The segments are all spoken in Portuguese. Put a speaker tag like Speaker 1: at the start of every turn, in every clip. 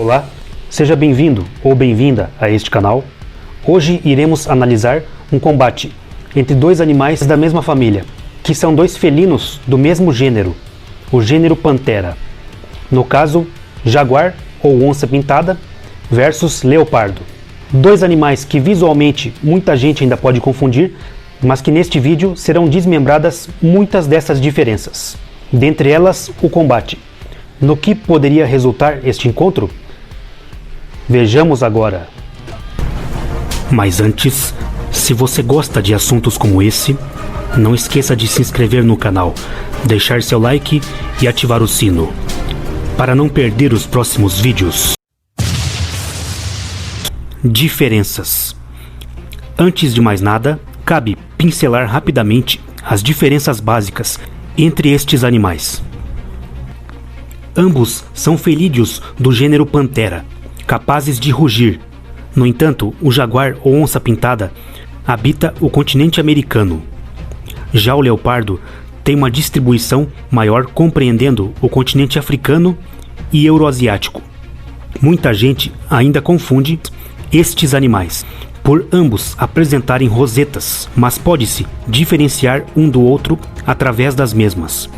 Speaker 1: Olá, seja bem-vindo ou bem-vinda a este canal. Hoje iremos analisar um combate entre dois animais da mesma família, que são dois felinos do mesmo gênero, o gênero Panthera. No caso, jaguar ou onça pintada versus leopardo. Dois animais que visualmente muita gente ainda pode confundir, mas que neste vídeo serão desmembradas muitas dessas diferenças. Dentre elas, o combate. No que poderia resultar este encontro? Vejamos agora. Mas antes, se você gosta de assuntos como esse, não esqueça de se inscrever no canal, deixar seu like e ativar o sino, para não perder os próximos vídeos. Diferenças. Antes de mais nada, cabe pincelar rapidamente as diferenças básicas entre estes animais. Ambos são felídeos do gênero Panthera, capazes de rugir. No entanto, o jaguar ou onça pintada habita o continente americano. Já o leopardo tem uma distribuição maior, compreendendo o continente africano e euroasiático. Muita gente ainda confunde estes animais, por ambos apresentarem rosetas, mas pode-se diferenciar um do outro através das mesmas.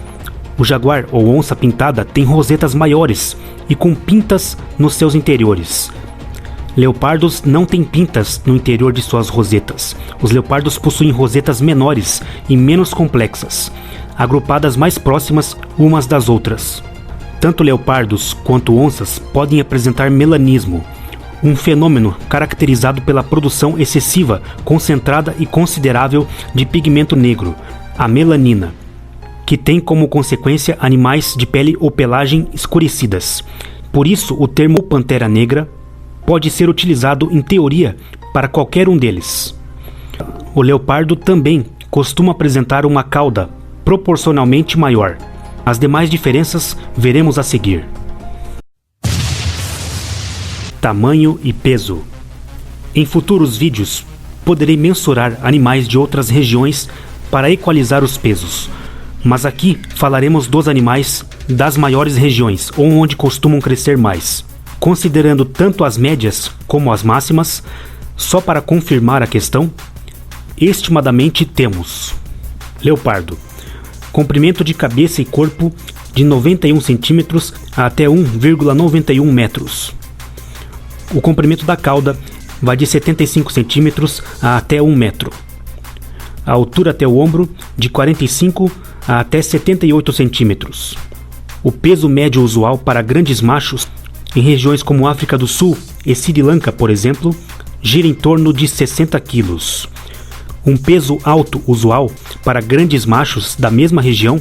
Speaker 1: O jaguar ou onça pintada tem rosetas maiores e com pintas nos seus interiores. Leopardos não têm pintas no interior de suas rosetas. Os leopardos possuem rosetas menores e menos complexas, agrupadas mais próximas umas das outras. Tanto leopardos quanto onças podem apresentar melanismo, um fenômeno caracterizado pela produção excessiva, concentrada e considerável de pigmento negro, a melanina, que tem como consequência animais de pele ou pelagem escurecidas. Por isso, o termo pantera negra pode ser utilizado em teoria para qualquer um deles. O leopardo também costuma apresentar uma cauda proporcionalmente maior. As demais diferenças veremos a seguir. Tamanho e peso. Em futuros vídeos, poderei mensurar animais de outras regiões para equalizar os pesos. Mas aqui falaremos dos animais das maiores regiões, ou onde costumam crescer mais. Considerando tanto as médias como as máximas, só para confirmar a questão, estimadamente temos: leopardo, comprimento de cabeça e corpo de 91 cm até 1,91 metros. O comprimento da cauda vai de 75 cm a até 1 metro. A altura até o ombro de 45 a até 78 centímetros. O peso médio usual para grandes machos em regiões como África do Sul e Sri Lanka, por exemplo, gira em torno de 60 quilos. Um peso alto usual para grandes machos da mesma região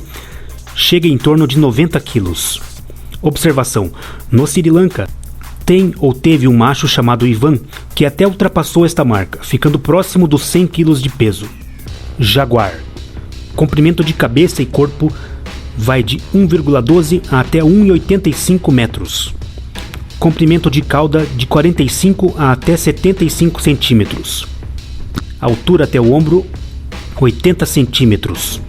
Speaker 1: chega em torno de 90 quilos. Observação: no Sri Lanka tem ou teve um macho chamado Ivan que até ultrapassou esta marca, ficando próximo dos 100 quilos de peso. Jaguar. Comprimento de cabeça e corpo vai de 1,12 a até 1,85 metros. Comprimento de cauda de 45 a até 75 centímetros. Altura até o ombro, 80 centímetros.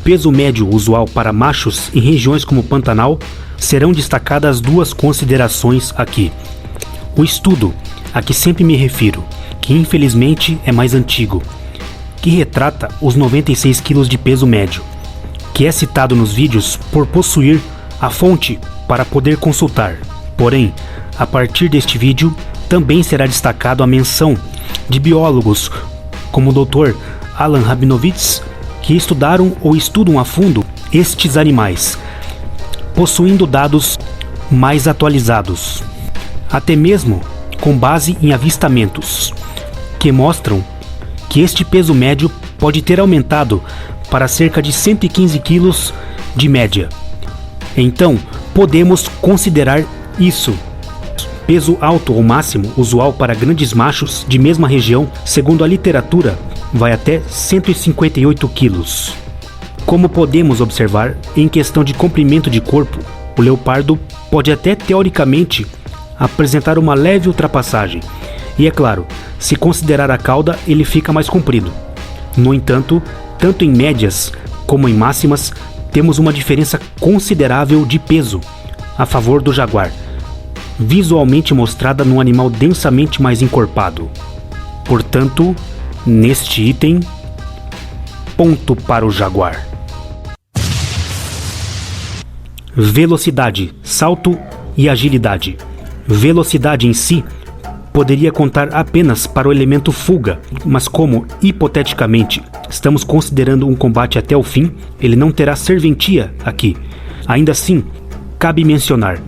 Speaker 1: Peso médio usual para machos em regiões como Pantanal. Serão destacadas duas considerações aqui. O estudo a que sempre me refiro, que infelizmente é mais antigo, que retrata os 96 kg de peso médio, que é citado nos vídeos por possuir a fonte para poder consultar. Porém, a partir deste vídeo, também será destacado a menção de biólogos como o Dr. Alan Rabinowitz, que estudaram ou estudam a fundo estes animais, possuindo dados mais atualizados, até mesmo com base em avistamentos, que mostram que este peso médio pode ter aumentado para cerca de 115 quilos de média. Então, podemos considerar isso. Peso alto ou máximo usual para grandes machos de mesma região, segundo a literatura, vai até 158 quilos. Como podemos observar, em questão de comprimento de corpo, o leopardo pode até teoricamente apresentar uma leve ultrapassagem. E é claro, se considerar a cauda, ele fica mais comprido. No entanto, tanto em médias como em máximas, temos uma diferença considerável de peso a favor do jaguar. visualmente mostrada num animal densamente mais encorpado. Portanto, neste item, ponto para o jaguar. Velocidade, salto e agilidade. Velocidade em si poderia contar apenas para o elemento fuga, mas como, hipoteticamente, estamos considerando um combate até o fim, ele não terá serventia aqui. Ainda assim, cabe mencionar,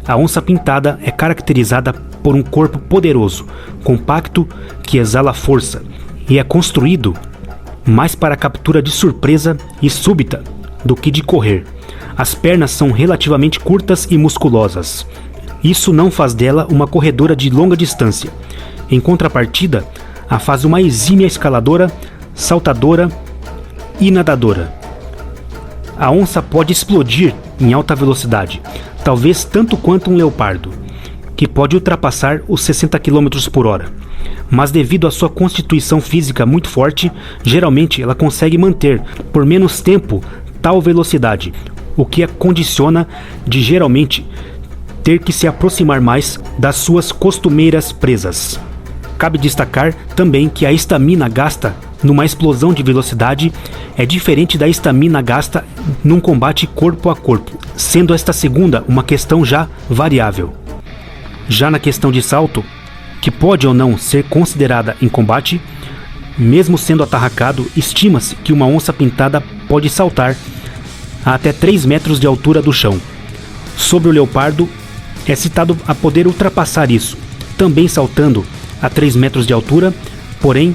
Speaker 1: a onça-pintada é caracterizada por um corpo poderoso, compacto, que exala força, e é construído mais para a captura de surpresa e súbita do que de correr. As pernas são relativamente curtas e musculosas. Isso não faz dela uma corredora de longa distância. Em contrapartida, a faz uma exímia escaladora, saltadora e nadadora. A onça pode explodir em alta velocidade, talvez tanto quanto um leopardo, que pode ultrapassar os 60 km por hora. Mas devido à sua constituição física muito forte, geralmente ela consegue manter por menos tempo tal velocidade, o que a condiciona de geralmente ter que se aproximar mais das suas costumeiras presas. Cabe destacar também que a estamina gasta numa explosão de velocidade é diferente da estamina gasta num combate corpo a corpo, sendo esta segunda uma questão já variável. Já na questão de salto, que pode ou não ser considerada em combate, mesmo sendo atarracado, estima-se que uma onça pintada pode saltar a até 3 metros de altura do chão. Sobre o leopardo, é citado a poder ultrapassar isso, também saltando a 3 metros de altura, porém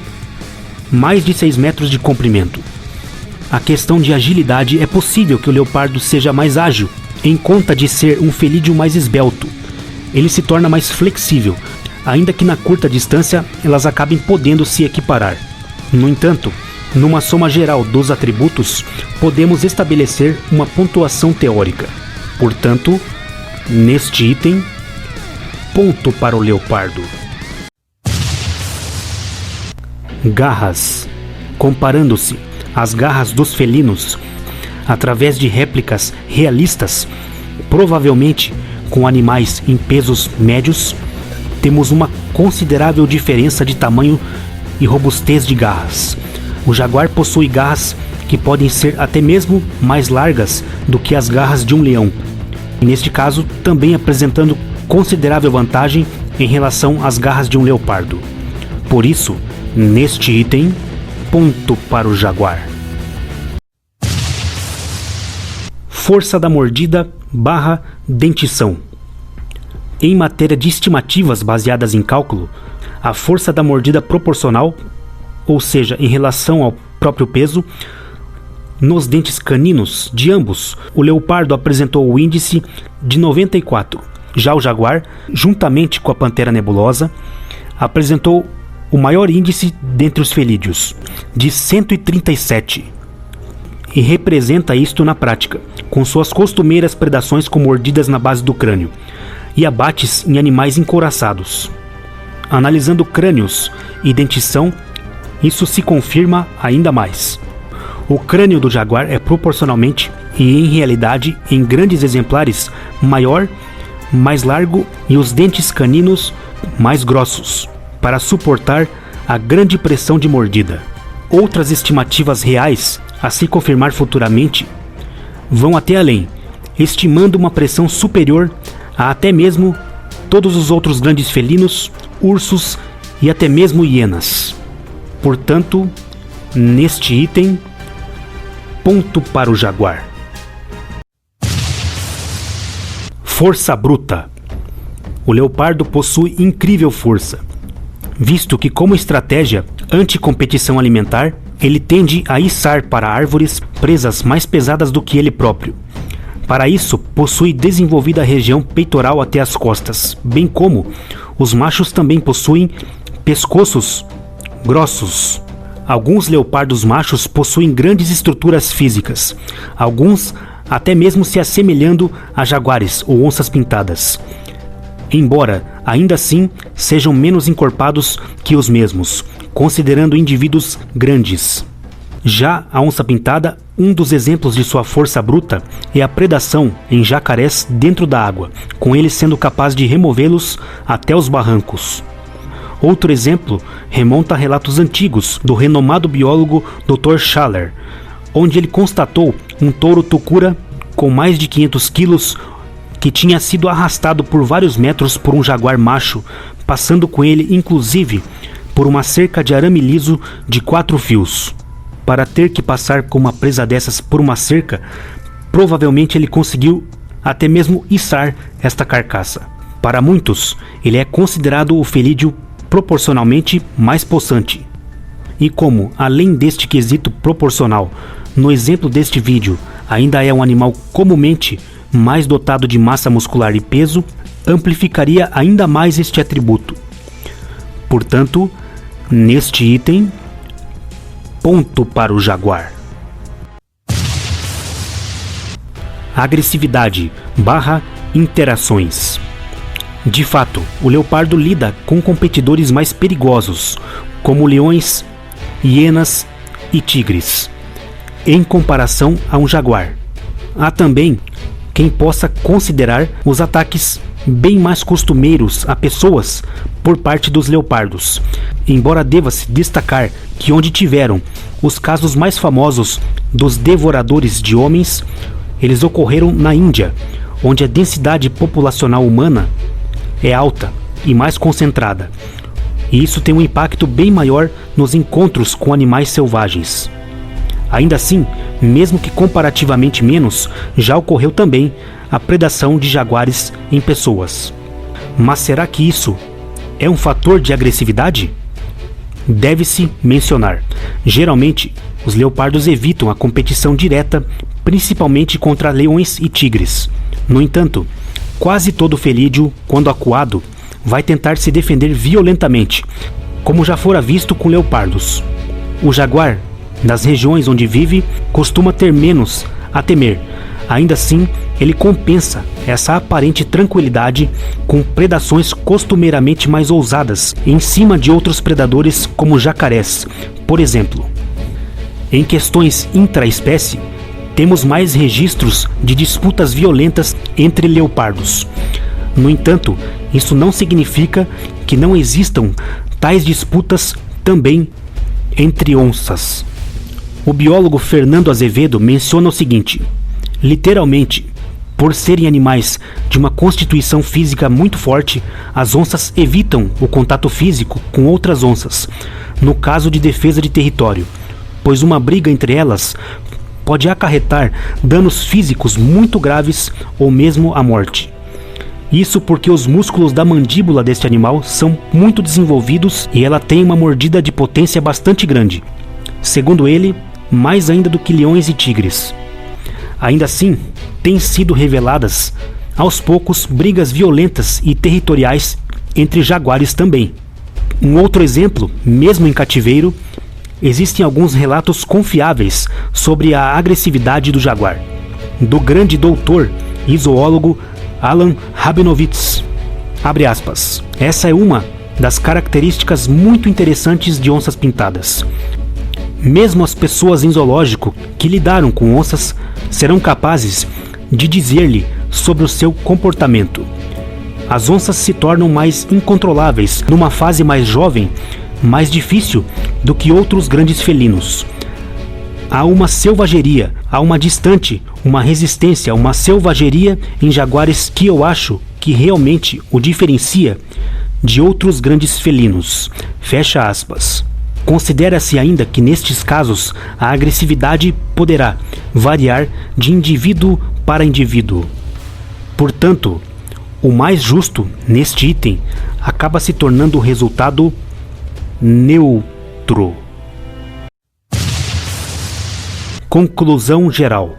Speaker 1: mais de 6 metros de comprimento. A questão de agilidade, é possível que o leopardo seja mais ágil, em conta de ser um felídeo mais esbelto. Ele se torna mais flexível, ainda que na curta distância elas acabem podendo se equiparar. No entanto, numa soma geral dos atributos, podemos estabelecer uma pontuação teórica. Portanto, neste item, ponto para o leopardo. Garras. Comparando-se às garras dos felinos, através de réplicas realistas, provavelmente com animais em pesos médios, temos uma considerável diferença de tamanho e robustez de garras. O jaguar possui garras que podem ser até mesmo mais largas do que as garras de um leão, e neste caso também apresentando considerável vantagem em relação às garras de um leopardo. Por isso, neste item, ponto para o jaguar. Força da mordida / dentição. Em matéria de estimativas baseadas em cálculo, a força da mordida proporcional, ou seja, em relação ao próprio peso, nos dentes caninos de ambos, o leopardo apresentou o índice de 94. Já o jaguar, juntamente com a pantera nebulosa, apresentou o maior índice dentre os felídeos, de 137. E representa isto na prática, com suas costumeiras predações com mordidas na base do crânio e abates em animais encouraçados. Analisando crânios e dentição, isso se confirma ainda mais. O crânio do jaguar é proporcionalmente e, em realidade, em grandes exemplares, maior, mais largo e os dentes caninos mais grossos, para suportar a grande pressão de mordida. Outras estimativas reais, a se confirmar futuramente, vão até além, estimando uma pressão superior a até mesmo todos os outros grandes felinos, ursos e até mesmo hienas. Portanto, neste item, ponto para o jaguar. Força bruta. O leopardo possui incrível força, visto que, como estratégia anti-competição alimentar, ele tende a içar para árvores presas mais pesadas do que ele próprio. Para isso, possui desenvolvida a região peitoral até as costas, bem como os machos também possuem pescoços grossos. Alguns leopardos machos possuem grandes estruturas físicas, alguns até mesmo se assemelhando a jaguares ou onças pintadas, embora ainda assim sejam menos encorpados que os mesmos, considerando indivíduos grandes. Já a onça-pintada, um dos exemplos de sua força bruta é a predação em jacarés dentro da água, com ele sendo capaz de removê-los até os barrancos. Outro exemplo remonta a relatos antigos do renomado biólogo Dr. Schaller, onde ele constatou um touro tucura com mais de 500 quilos que tinha sido arrastado por vários metros por um jaguar macho, passando com ele inclusive por uma cerca de arame liso de 4 fios. Para ter que passar com uma presa dessas por uma cerca, provavelmente ele conseguiu até mesmo içar esta carcaça. Para muitos, ele é considerado o felídeo proporcionalmente mais possante. E como, além deste quesito proporcional, no exemplo deste vídeo, ainda é um animal comumente mais dotado de massa muscular e peso, amplificaria ainda mais este atributo. Portanto, neste item, ponto para o jaguar. Agressividade / interações. De fato, o leopardo lida com competidores mais perigosos, como leões, hienas e tigres, em comparação a um jaguar. Há também quem possa considerar os ataques bem mais costumeiros a pessoas por parte dos leopardos, embora deva-se destacar que onde tiveram os casos mais famosos dos devoradores de homens, eles ocorreram na Índia, onde a densidade populacional humana é alta e mais concentrada, e isso tem um impacto bem maior nos encontros com animais selvagens. Ainda assim, mesmo que comparativamente menos, já ocorreu também a predação de jaguares em pessoas. Mas será que isso é um fator de agressividade? Deve-se mencionar. Geralmente, os leopardos evitam a competição direta, principalmente contra leões e tigres. No entanto, quase todo felídeo, quando acuado, vai tentar se defender violentamente, como já fora visto com leopardos. O jaguar, nas regiões onde vive, costuma ter menos a temer. Ainda assim, ele compensa essa aparente tranquilidade com predações costumeiramente mais ousadas em cima de outros predadores como jacarés, por exemplo. Em questões intraespécie, temos mais registros de disputas violentas entre leopardos. No entanto, isso não significa que não existam tais disputas também entre onças. O biólogo Fernando Azevedo menciona o seguinte: literalmente, por serem animais de uma constituição física muito forte, as onças evitam o contato físico com outras onças, no caso de defesa de território, pois uma briga entre elas pode acarretar danos físicos muito graves ou mesmo a morte. Isso porque os músculos da mandíbula deste animal são muito desenvolvidos e ela tem uma mordida de potência bastante grande. Segundo ele, mais ainda do que leões e tigres. Ainda assim, têm sido reveladas, aos poucos, brigas violentas e territoriais entre jaguares também. Um outro exemplo, mesmo em cativeiro, existem alguns relatos confiáveis sobre a agressividade do jaguar, do grande doutor e zoólogo Alan Rabinowitz. Abre aspas. Essa é uma das características muito interessantes de onças pintadas. Mesmo as pessoas em zoológico que lidaram com onças serão capazes de dizer-lhe sobre o seu comportamento. As onças se tornam mais incontroláveis numa fase mais jovem, mais difícil do que outros grandes felinos. Há uma selvageria, há uma distante, uma resistência, uma selvageria em jaguares que eu acho que realmente o diferencia de outros grandes felinos. Fecha aspas. Considera-se ainda que nestes casos a agressividade poderá variar de indivíduo para indivíduo. Portanto, o mais justo neste item acaba se tornando o resultado neutro. Conclusão geral.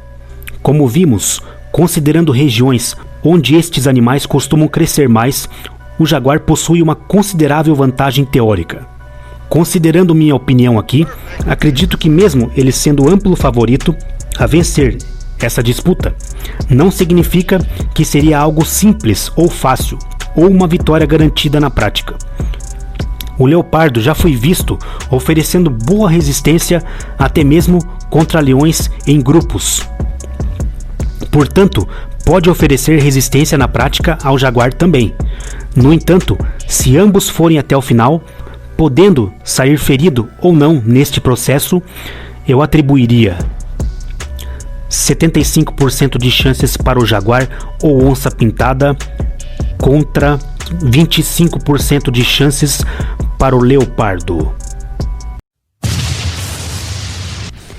Speaker 1: Como vimos, considerando regiões onde estes animais costumam crescer mais, o jaguar possui uma considerável vantagem teórica. Considerando minha opinião aqui, acredito que mesmo ele sendo amplo favorito a vencer essa disputa, não significa que seria algo simples ou fácil, ou uma vitória garantida na prática. O leopardo já foi visto oferecendo boa resistência até mesmo contra leões em grupos. Portanto, pode oferecer resistência na prática ao jaguar também. No entanto, se ambos forem até o final, podendo sair ferido ou não neste processo, eu atribuiria 75% de chances para o jaguar ou onça pintada contra 25% de chances para o leopardo.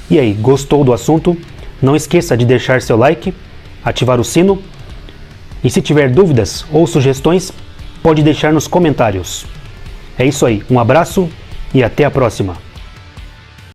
Speaker 1: E aí, gostou do assunto? Não esqueça de deixar seu like, ativar o sino e se tiver dúvidas ou sugestões, pode deixar nos comentários. É isso aí, um abraço e até a próxima!